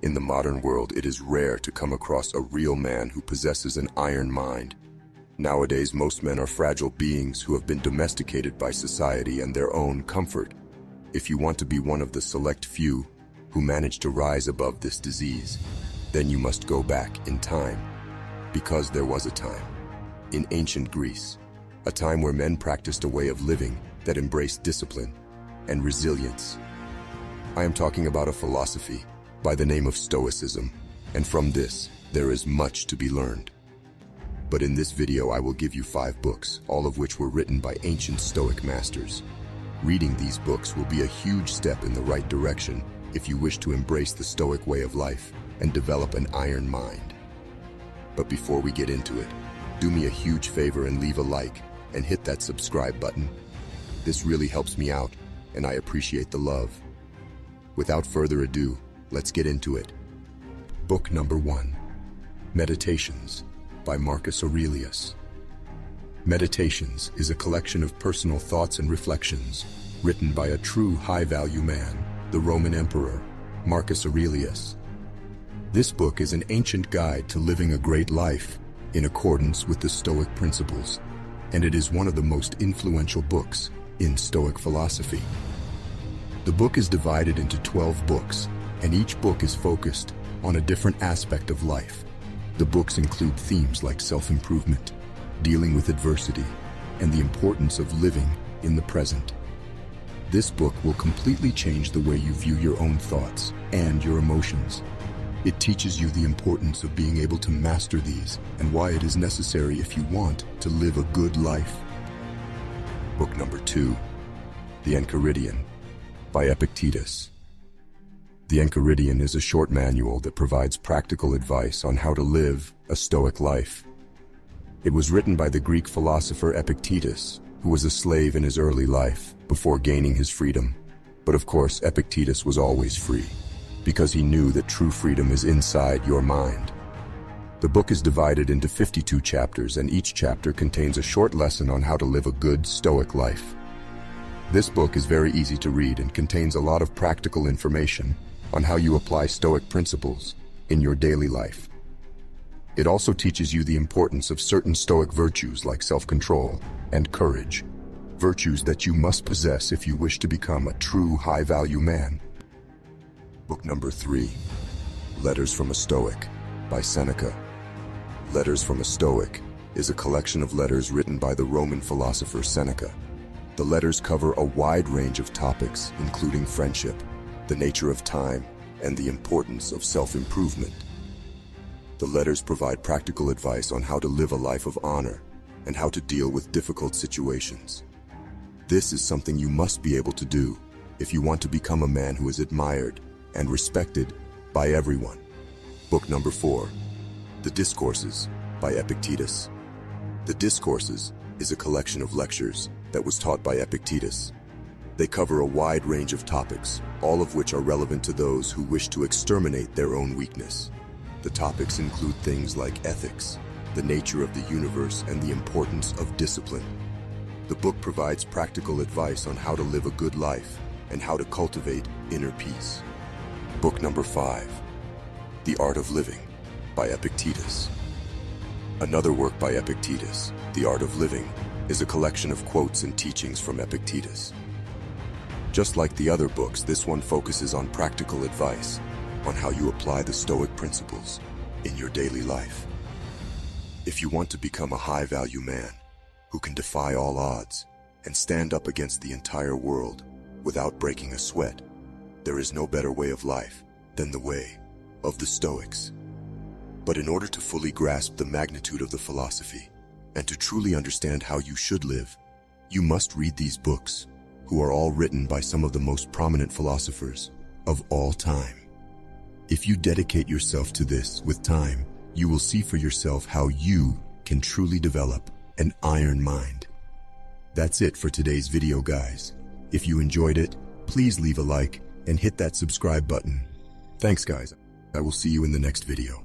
In the modern world, it is rare to come across a real man who possesses an iron mind. Nowadays, most men are fragile beings who have been domesticated by society and their own comfort. If you want to be one of the select few who manage to rise above this disease, then you must go back in time. Because there was a time, in ancient Greece, a time where men practiced a way of living that embraced discipline and resilience. I am talking about a philosophy by the name of Stoicism, and from this, there is much to be learned. But in this video, I will give you 5 books, all of which were written by ancient Stoic masters. Reading these books will be a huge step in the right direction if you wish to embrace the Stoic way of life and develop an iron mind. But before we get into it, do me a huge favor and leave a like and hit that subscribe button. This really helps me out, and I appreciate the love. Without further ado, let's get into it. Book number 1, Meditations by Marcus Aurelius. Meditations is a collection of personal thoughts and reflections written by a true high-value man, the Roman Emperor, Marcus Aurelius. This book is an ancient guide to living a great life in accordance with the Stoic principles, and it is one of the most influential books in Stoic philosophy. The book is divided into 12 books, and each book is focused on a different aspect of life. The books include themes like self-improvement, dealing with adversity, and the importance of living in the present. This book will completely change the way you view your own thoughts and your emotions. It teaches you the importance of being able to master these and why it is necessary if you want to live a good life. Book number 2, The Enchiridion by Epictetus. The Enchiridion is a short manual that provides practical advice on how to live a Stoic life. It was written by the Greek philosopher Epictetus, who was a slave in his early life before gaining his freedom. But of course, Epictetus was always free, because he knew that true freedom is inside your mind. The book is divided into 52 chapters, and each chapter contains a short lesson on how to live a good Stoic life. This book is very easy to read and contains a lot of practical information on how you apply Stoic principles in your daily life. It also teaches you the importance of certain Stoic virtues like self-control and courage, virtues that you must possess if you wish to become a true high-value man. Book number 3, Letters from a Stoic by Seneca. Letters from a Stoic is a collection of letters written by the Roman philosopher Seneca. The letters cover a wide range of topics, including friendship, the nature of time, and the importance of self-improvement. The letters provide practical advice on how to live a life of honor and how to deal with difficult situations. This is something you must be able to do if you want to become a man who is admired and respected by everyone. Book number 4, The Discourses by Epictetus. The Discourses is a collection of lectures that was taught by Epictetus. They cover a wide range of topics, all of which are relevant to those who wish to exterminate their own weakness. The topics include things like ethics, the nature of the universe, and the importance of discipline. The book provides practical advice on how to live a good life and how to cultivate inner peace. Book number 5, The Art of Living by Epictetus. Another work by Epictetus, The Art of Living, is a collection of quotes and teachings from Epictetus. Just like the other books, this one focuses on practical advice on how you apply the Stoic principles in your daily life. If you want to become a high-value man who can defy all odds and stand up against the entire world without breaking a sweat, there is no better way of life than the way of the Stoics. But in order to fully grasp the magnitude of the philosophy and to truly understand how you should live, you must read these books, who are all written by some of the most prominent philosophers of all time. If you dedicate yourself to this with time, you will see for yourself how you can truly develop an iron mind. That's it for today's video, guys. If you enjoyed it, please leave a like and hit that subscribe button. Thanks, guys. I will see you in the next video.